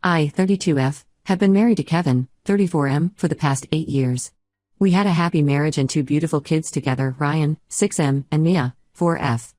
I, 32F, have been married to Kevin, 34M, for the past 8 years. We had a happy marriage and 2 beautiful kids together, Ryan, 6M, and Mia, 4F.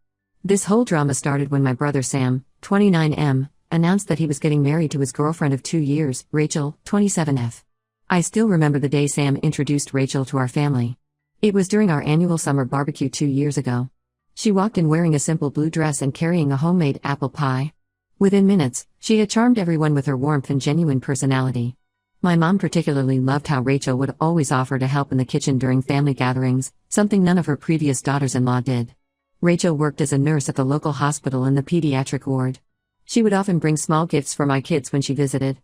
This whole drama started when my brother Sam, 29M, announced that he was getting married to his girlfriend of 2 years, Rachel, 27F. I still remember the day Sam introduced Rachel to our family. It was during our annual summer barbecue 2 years ago. She walked in wearing a simple blue dress and carrying a homemade apple pie. Within minutes, she had charmed everyone with her warmth and genuine personality. My mom particularly loved how Rachel would always offer to help in the kitchen during family gatherings, something none of her previous daughters-in-law did. Rachel worked as a nurse at the local hospital in the pediatric ward. She would often bring small gifts for my kids when she visited.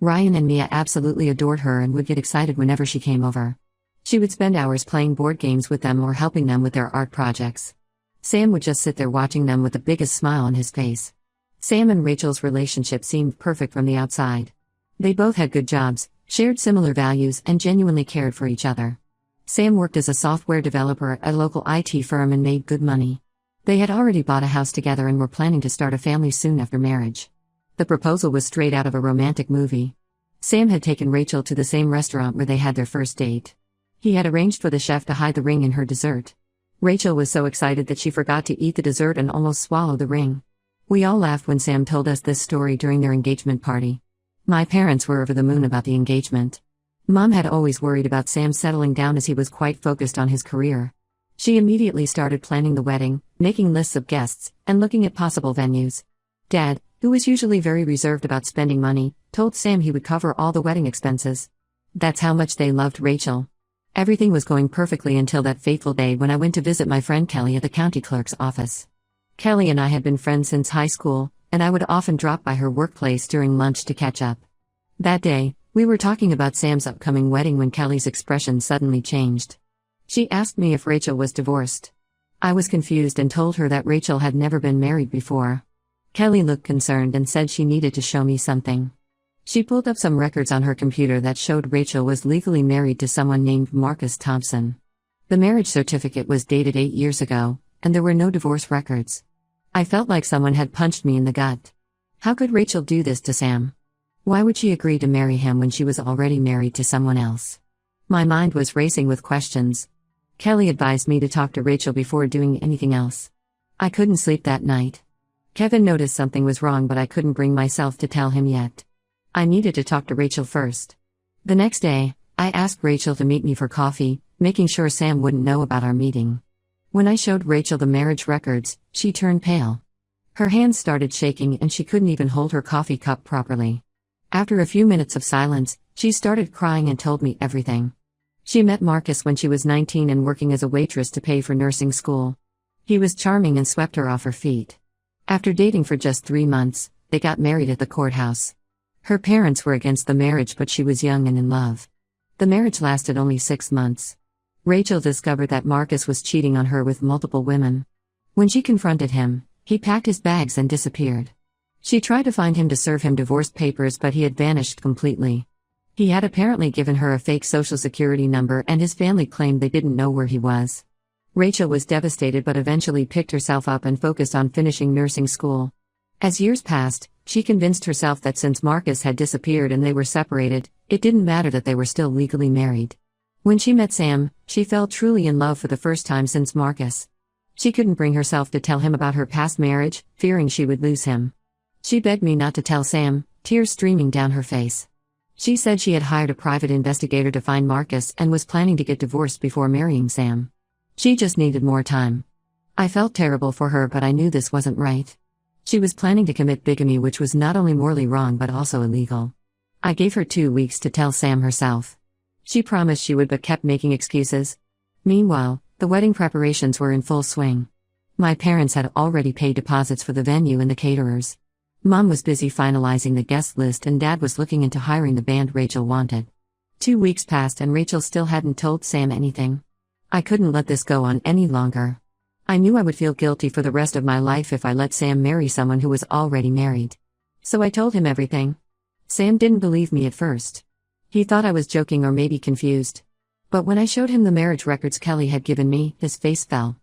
Ryan and Mia absolutely adored her and would get excited whenever she came over. She would spend hours playing board games with them or helping them with their art projects. Sam would just sit there watching them with the biggest smile on his face. Sam and Rachel's relationship seemed perfect from the outside. They both had good jobs, shared similar values, and genuinely cared for each other. Sam worked as a software developer at a local IT firm and made good money. They had already bought a house together and were planning to start a family soon after marriage. The proposal was straight out of a romantic movie. Sam had taken Rachel to the same restaurant where they had their first date. He had arranged for the chef to hide the ring in her dessert. Rachel was so excited that she forgot to eat the dessert and almost swallowed the ring. We all laughed when Sam told us this story during their engagement party. My parents were over the moon about the engagement. Mom had always worried about Sam settling down as he was quite focused on his career. She immediately started planning the wedding, making lists of guests, and looking at possible venues. Dad, who was usually very reserved about spending money, told Sam he would cover all the wedding expenses. That's how much they loved Rachel. Everything was going perfectly until that fateful day when I went to visit my friend Kelly at the county clerk's office. Kelly and I had been friends since high school, and I would often drop by her workplace during lunch to catch up. That day, we were talking about Sam's upcoming wedding when Kelly's expression suddenly changed. She asked me if Rachel was divorced. I was confused and told her that Rachel had never been married before. Kelly looked concerned and said she needed to show me something. She pulled up some records on her computer that showed Rachel was legally married to someone named Marcus Thompson. The marriage certificate was dated 8 years ago, and there were no divorce records. I felt like someone had punched me in the gut. How could Rachel do this to Sam? Why would she agree to marry him when she was already married to someone else? My mind was racing with questions. Kelly advised me to talk to Rachel before doing anything else. I couldn't sleep that night. Kevin noticed something was wrong, but I couldn't bring myself to tell him yet. I needed to talk to Rachel first. The next day, I asked Rachel to meet me for coffee, making sure Sam wouldn't know about our meeting. When I showed Rachel the marriage records, she turned pale. Her hands started shaking and she couldn't even hold her coffee cup properly. After a few minutes of silence, she started crying and told me everything. She met Marcus when she was 19 and working as a waitress to pay for nursing school. He was charming and swept her off her feet. After dating for just 3 months, they got married at the courthouse. Her parents were against the marriage, but she was young and in love. The marriage lasted only 6 months. Rachel discovered that Marcus was cheating on her with multiple women. When she confronted him, he packed his bags and disappeared. She tried to find him to serve him divorce papers, but he had vanished completely. He had apparently given her a fake social security number, and his family claimed they didn't know where he was. Rachel was devastated but eventually picked herself up and focused on finishing nursing school. As years passed, she convinced herself that since Marcus had disappeared and they were separated, it didn't matter that they were still legally married. When she met Sam, she fell truly in love for the first time since Marcus. She couldn't bring herself to tell him about her past marriage, fearing she would lose him. She begged me not to tell Sam, tears streaming down her face. She said she had hired a private investigator to find Marcus and was planning to get divorced before marrying Sam. She just needed more time. I felt terrible for her, but I knew this wasn't right. She was planning to commit bigamy, which was not only morally wrong but also illegal. I gave her 2 weeks to tell Sam herself. She promised she would but kept making excuses. Meanwhile, the wedding preparations were in full swing. My parents had already paid deposits for the venue and the caterers. Mom was busy finalizing the guest list and Dad was looking into hiring the band Rachel wanted. 2 weeks passed and Rachel still hadn't told Sam anything. I couldn't let this go on any longer. I knew I would feel guilty for the rest of my life if I let Sam marry someone who was already married. So I told him everything. Sam didn't believe me at first. He thought I was joking or maybe confused. But when I showed him the marriage records Kelly had given me, his face fell.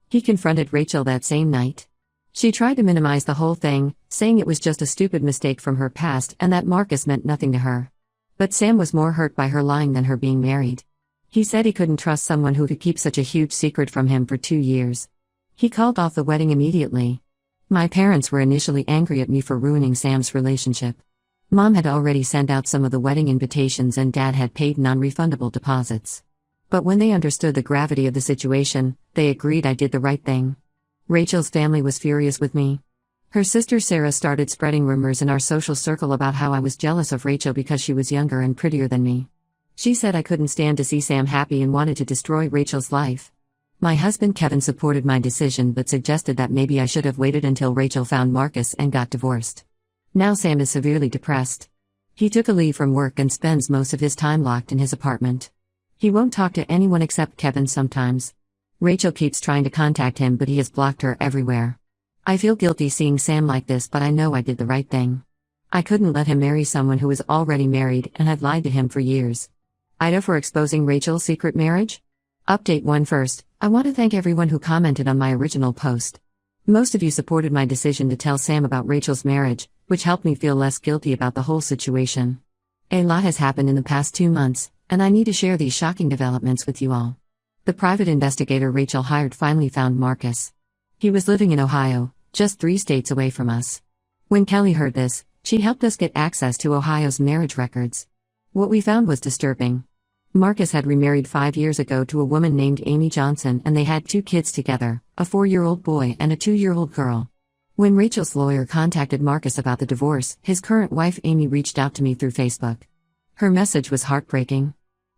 He confronted Rachel that same night. She tried to minimize the whole thing, saying it was just a stupid mistake from her past and that Marcus meant nothing to her. But Sam was more hurt by her lying than her being married. He said he couldn't trust someone who could keep such a huge secret from him for 2 years. He called off the wedding immediately. My parents were initially angry at me for ruining Sam's relationship. Mom had already sent out some of the wedding invitations and Dad had paid non-refundable deposits. But when they understood the gravity of the situation, they agreed I did the right thing. Rachel's family was furious with me. Her sister Sarah started spreading rumors in our social circle about how I was jealous of Rachel because she was younger and prettier than me. She said I couldn't stand to see Sam happy and wanted to destroy Rachel's life. My husband Kevin supported my decision but suggested that maybe I should have waited until Rachel found Marcus and got divorced. Now Sam is severely depressed. He took a leave from work and spends most of his time locked in his apartment. He won't talk to anyone except Kevin sometimes. Rachel keeps trying to contact him but he has blocked her everywhere. I feel guilty seeing Sam like this but I know I did the right thing. I couldn't let him marry someone who was already married and had lied to him for years. Ida for exposing Rachel's secret marriage? Update 1 first, I want to thank everyone who commented on my original post. Most of you supported my decision to tell Sam about Rachel's marriage, which helped me feel less guilty about the whole situation. A lot has happened in the past 2 months, and I need to share these shocking developments with you all. The private investigator Rachel hired finally found Marcus. He was living in Ohio, just 3 states away from us. When Kelly heard this, she helped us get access to Ohio's marriage records. What we found was disturbing. Marcus had remarried 5 years ago to a woman named Amy Johnson and they had 2 kids together, a 4-year-old boy and a 2-year-old girl. When Rachel's lawyer contacted Marcus about the divorce, his current wife Amy reached out to me through Facebook. Her message was heartbreaking.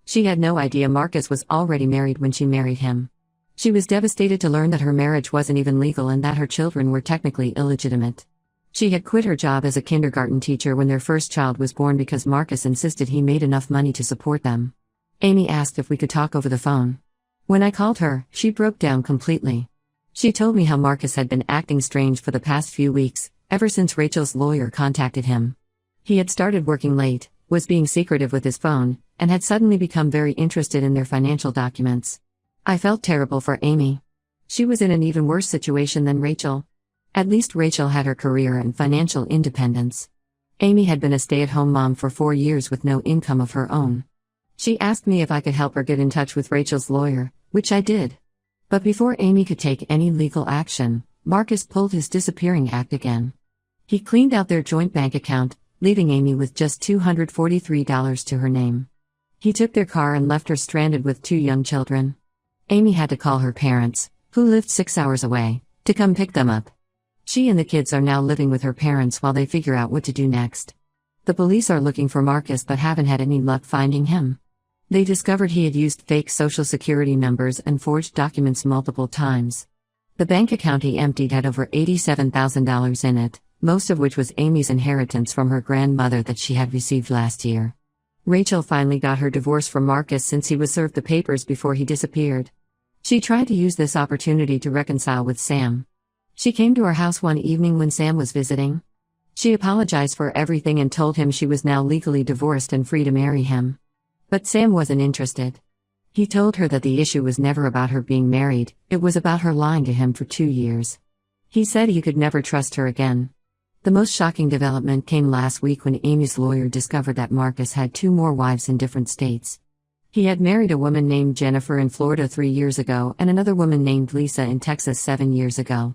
She had no idea Marcus was already married when she married him. She was devastated to learn that her marriage wasn't even legal and that her children were technically illegitimate. She had quit her job as a kindergarten teacher when their first child was born because Marcus insisted he made enough money to support them. Amy asked if we could talk over the phone. When I called her, she broke down completely. She told me how Marcus had been acting strange for the past few weeks, ever since Rachel's lawyer contacted him. He had started working late, was being secretive with his phone, and had suddenly become very interested in their financial documents. I felt terrible for Amy. She was in an even worse situation than Rachel. At least Rachel had her career and financial independence. Amy had been a stay-at-home mom for 4 years with no income of her own. She asked me if I could help her get in touch with Rachel's lawyer, which I did. But before Amy could take any legal action, Marcus pulled his disappearing act again. He cleaned out their joint bank account, leaving Amy with just $243 to her name. He took their car and left her stranded with 2 young children. Amy had to call her parents, who lived 6 hours away, to come pick them up. She and the kids are now living with her parents while they figure out what to do next. The police are looking for Marcus but haven't had any luck finding him. They discovered he had used fake social security numbers and forged documents multiple times. The bank account he emptied had over $87,000 in it, most of which was Amy's inheritance from her grandmother that she had received last year. Rachel finally got her divorce from Marcus since he was served the papers before he disappeared. She tried to use this opportunity to reconcile with Sam. She came to our house one evening when Sam was visiting. She apologized for everything and told him she was now legally divorced and free to marry him. But Sam wasn't interested. He told her that the issue was never about her being married, it was about her lying to him for 2 years. He said he could never trust her again. The most shocking development came last week when Amy's lawyer discovered that Marcus had 2 more wives in different states. He had married a woman named Jennifer in Florida 3 years ago and another woman named Lisa in Texas 7 years ago.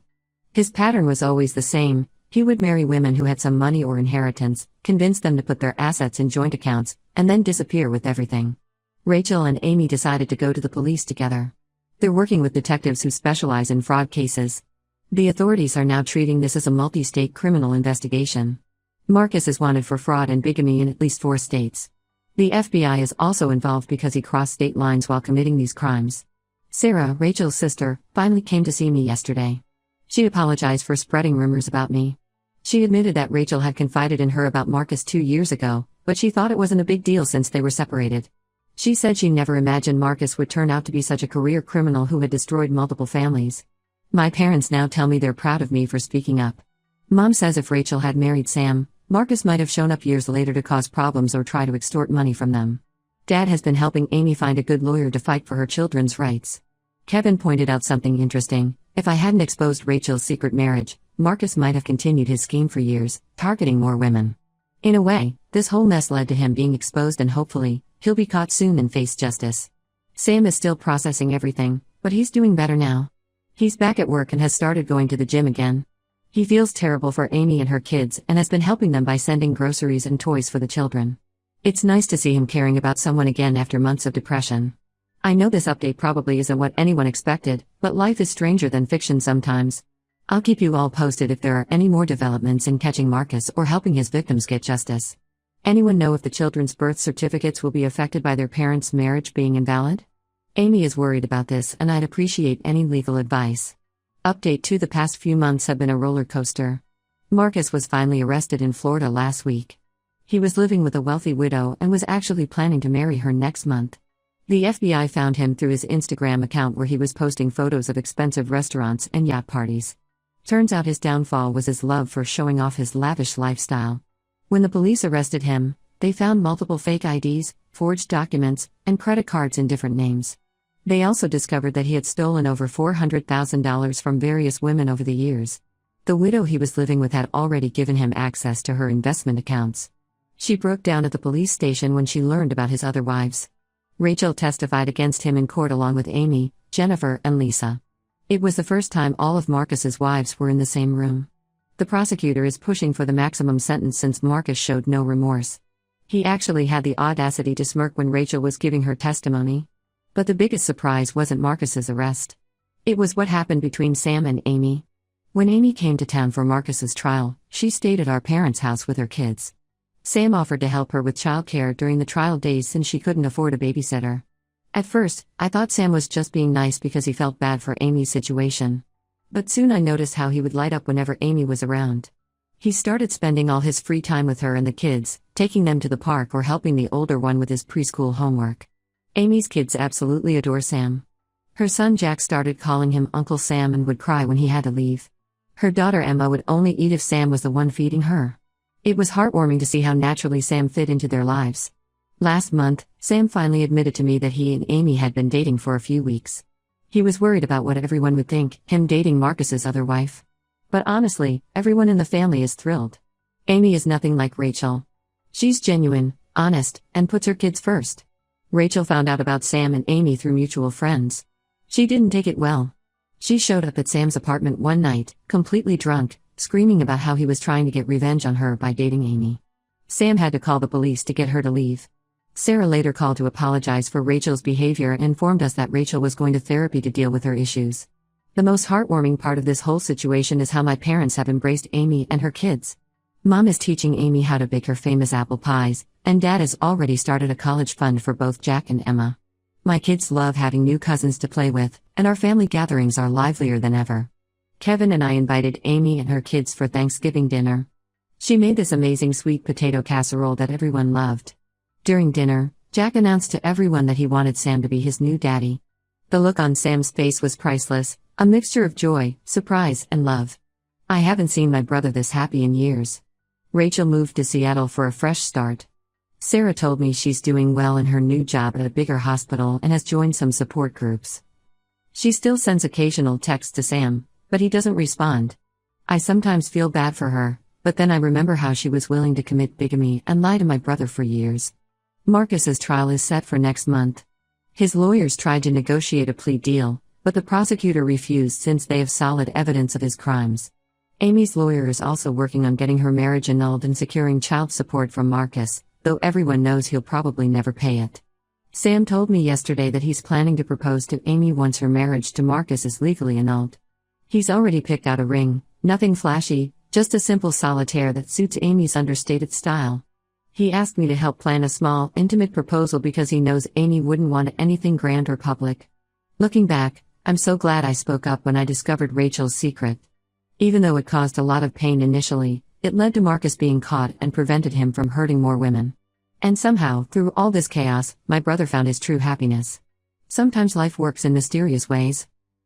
His pattern was always the same. He would marry women who had some money or inheritance, convince them to put their assets in joint accounts, and then disappear with everything. Rachel and Amy decided to go to the police together. They're working with detectives who specialize in fraud cases. The authorities are now treating this as a multi-state criminal investigation. Marcus is wanted for fraud and bigamy in at least 4 states. The FBI is also involved because he crossed state lines while committing these crimes. Sarah, Rachel's sister, finally came to see me yesterday. She apologized for spreading rumors about me. She admitted that Rachel had confided in her about Marcus 2 years ago, but she thought it wasn't a big deal since they were separated. She said she never imagined Marcus would turn out to be such a career criminal who had destroyed multiple families. My parents now tell me they're proud of me for speaking up. Mom says if Rachel had married Sam, Marcus might have shown up years later to cause problems or try to extort money from them. Dad has been helping Amy find a good lawyer to fight for her children's rights. Kevin pointed out something interesting. If I hadn't exposed Rachel's secret marriage, Marcus might have continued his scheme for years, targeting more women. In a way, this whole mess led to him being exposed, and hopefully, he'll be caught soon and face justice. Sam is still processing everything, but he's doing better now. He's back at work and has started going to the gym again. He feels terrible for Amy and her kids and has been helping them by sending groceries and toys for the children. It's nice to see him caring about someone again after months of depression. I know this update probably isn't what anyone expected, but life is stranger than fiction sometimes. I'll keep you all posted if there are any more developments in catching Marcus or helping his victims get justice. Anyone know if the children's birth certificates will be affected by their parents' marriage being invalid? Amy is worried about this, and I'd appreciate any legal advice. Update 2: the past few months have been a roller coaster. Marcus was finally arrested in Florida last week. He was living with a wealthy widow and was actually planning to marry her next month. The FBI found him through his Instagram account, where he was posting photos of expensive restaurants and yacht parties. Turns out his downfall was his love for showing off his lavish lifestyle. When the police arrested him, they found multiple fake IDs, forged documents, and credit cards in different names. They also discovered that he had stolen over $400,000 from various women over the years. The widow he was living with had already given him access to her investment accounts. She broke down at the police station when she learned about his other wives. Rachel testified against him in court along with Amy, Jennifer, and Lisa. It was the first time all of Marcus's wives were in the same room. The prosecutor is pushing for the maximum sentence since Marcus showed no remorse. He actually had the audacity to smirk when Rachel was giving her testimony. But the biggest surprise wasn't Marcus's arrest. It was what happened between Sam and Amy. When Amy came to town for Marcus's trial, she stayed at our parents' house with her kids. Sam offered to help her with childcare during the trial days since she couldn't afford a babysitter. At first, I thought Sam was just being nice because he felt bad for Amy's situation. But soon I noticed how he would light up whenever Amy was around. He started spending all his free time with her and the kids, taking them to the park or helping the older one with his preschool homework. Amy's kids absolutely adore Sam. Her son Jack started calling him Uncle Sam and would cry when he had to leave. Her daughter Emma would only eat if Sam was the one feeding her. It was heartwarming to see how naturally Sam fit into their lives. Last month, Sam finally admitted to me that he and Amy had been dating for a few weeks. He was worried about what everyone would think, him dating Marcus's other wife. But honestly, everyone in the family is thrilled. Amy is nothing like Rachel. She's genuine, honest, and puts her kids first. Rachel found out about Sam and Amy through mutual friends. She didn't take it well. She showed up at Sam's apartment one night, completely drunk, screaming about how he was trying to get revenge on her by dating Amy. Sam had to call the police to get her to leave. Sarah later called to apologize for Rachel's behavior and informed us that Rachel was going to therapy to deal with her issues. The most heartwarming part of this whole situation is how my parents have embraced Amy and her kids. Mom is teaching Amy how to bake her famous apple pies, and Dad has already started a college fund for both Jack and Emma. My kids love having new cousins to play with, and our family gatherings are livelier than ever. Kevin and I invited Amy and her kids for Thanksgiving dinner. She made this amazing sweet potato casserole that everyone loved. During dinner, Jack announced to everyone that he wanted Sam to be his new daddy. The look on Sam's face was priceless, a mixture of joy, surprise, and love. I haven't seen my brother this happy in years. Rachel moved to Seattle for a fresh start. Sarah told me she's doing well in her new job at a bigger hospital and has joined some support groups. She still sends occasional texts to Sam, but he doesn't respond. I sometimes feel bad for her, but then I remember how she was willing to commit bigamy and lie to my brother for years. Marcus's trial is set for next month. His lawyers tried to negotiate a plea deal, but the prosecutor refused since they have solid evidence of his crimes. Amy's lawyer is also working on getting her marriage annulled and securing child support from Marcus, though everyone knows he'll probably never pay it. Sam told me yesterday that he's planning to propose to Amy once her marriage to Marcus is legally annulled. He's already picked out a ring, nothing flashy, just a simple solitaire that suits Amy's understated style. He asked me to help plan a small, intimate proposal because he knows Amy wouldn't want anything grand or public. Looking back, I'm so glad I spoke up when I discovered Rachel's secret. Even though it caused a lot of pain initially, it led to Marcus being caught and prevented him from hurting more women. And somehow, through all this chaos, my brother found his true happiness. Sometimes life works in mysterious ways.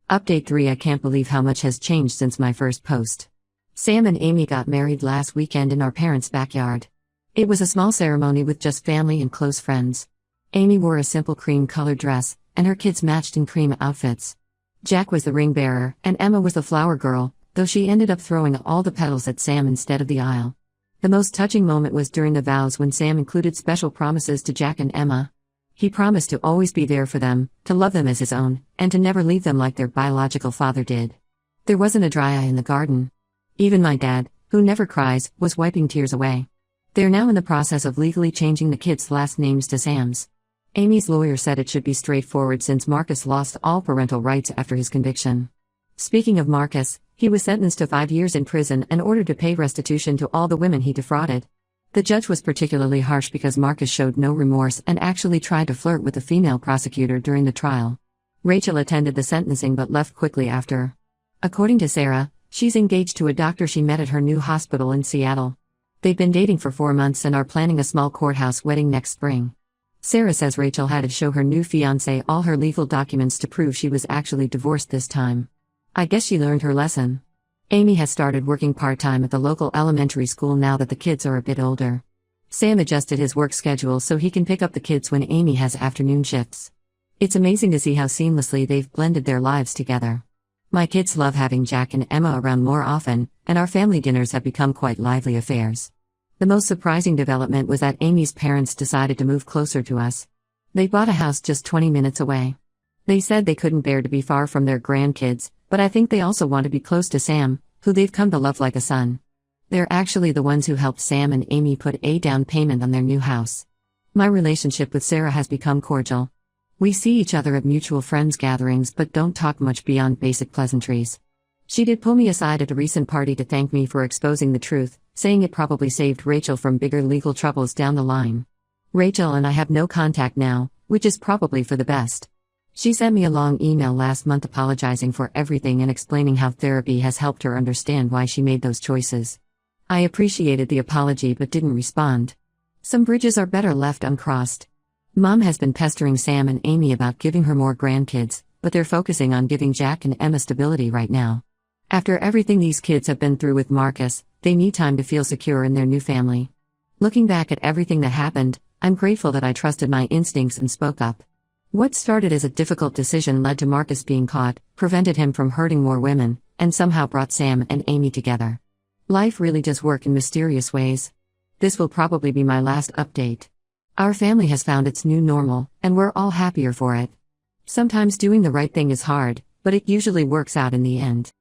Update 3: I can't believe how much has changed since my first post. Sam and Amy got married last weekend in our parents' backyard. It was a small ceremony with just family and close friends. Amy wore a simple cream-colored dress, and her kids matched in cream outfits. Jack was the ring bearer, and Emma was the flower girl, though she ended up throwing all the petals at Sam instead of the aisle. The most touching moment was during the vows when Sam included special promises to Jack and Emma. He promised to always be there for them, to love them as his own, and to never leave them like their biological father did. There wasn't a dry eye in the garden. Even my dad, who never cries, was wiping tears away. They're now in the process of legally changing the kids' last names to Sam's. Amy's lawyer said it should be straightforward since Marcus lost all parental rights after his conviction. Speaking of Marcus, he was sentenced to 5 years in prison and ordered to pay restitution to all the women he defrauded. The judge was particularly harsh because Marcus showed no remorse and actually tried to flirt with the female prosecutor during the trial. Rachel attended the sentencing but left quickly after. According to Sarah, she's engaged to a doctor she met at her new hospital in Seattle. They've been dating for 4 months and are planning a small courthouse wedding next spring. Sarah says Rachel had to show her new fiancé all her legal documents to prove she was actually divorced this time. I guess she learned her lesson. Amy has started working part-time at the local elementary school now that the kids are a bit older. Sam adjusted his work schedule so he can pick up the kids when Amy has afternoon shifts. It's amazing to see how seamlessly they've blended their lives together. My kids love having Jack and Emma around more often, and our family dinners have become quite lively affairs. The most surprising development was that Amy's parents decided to move closer to us. They bought a house just 20 minutes away. They said they couldn't bear to be far from their grandkids, but I think they also want to be close to Sam, who they've come to love like a son. They're actually the ones who helped Sam and Amy put a down payment on their new house. My relationship with Sarah has become cordial. We see each other at mutual friends gatherings but don't talk much beyond basic pleasantries. She did pull me aside at a recent party to thank me for exposing the truth, saying it probably saved Rachel from bigger legal troubles down the line. Rachel and I have no contact now, which is probably for the best. She sent me a long email last month apologizing for everything and explaining how therapy has helped her understand why she made those choices. I appreciated the apology but didn't respond. Some bridges are better left uncrossed. Mom has been pestering Sam and Amy about giving her more grandkids, but they're focusing on giving Jack and Emma stability right now. After everything these kids have been through with Marcus, they need time to feel secure in their new family. Looking back at everything that happened, I'm grateful that I trusted my instincts and spoke up. What started as a difficult decision led to Marcus being caught, prevented him from hurting more women, and somehow brought Sam and Amy together. Life really does work in mysterious ways. This will probably be my last update. Our family has found its new normal, and we're all happier for it. Sometimes doing the right thing is hard, but it usually works out in the end.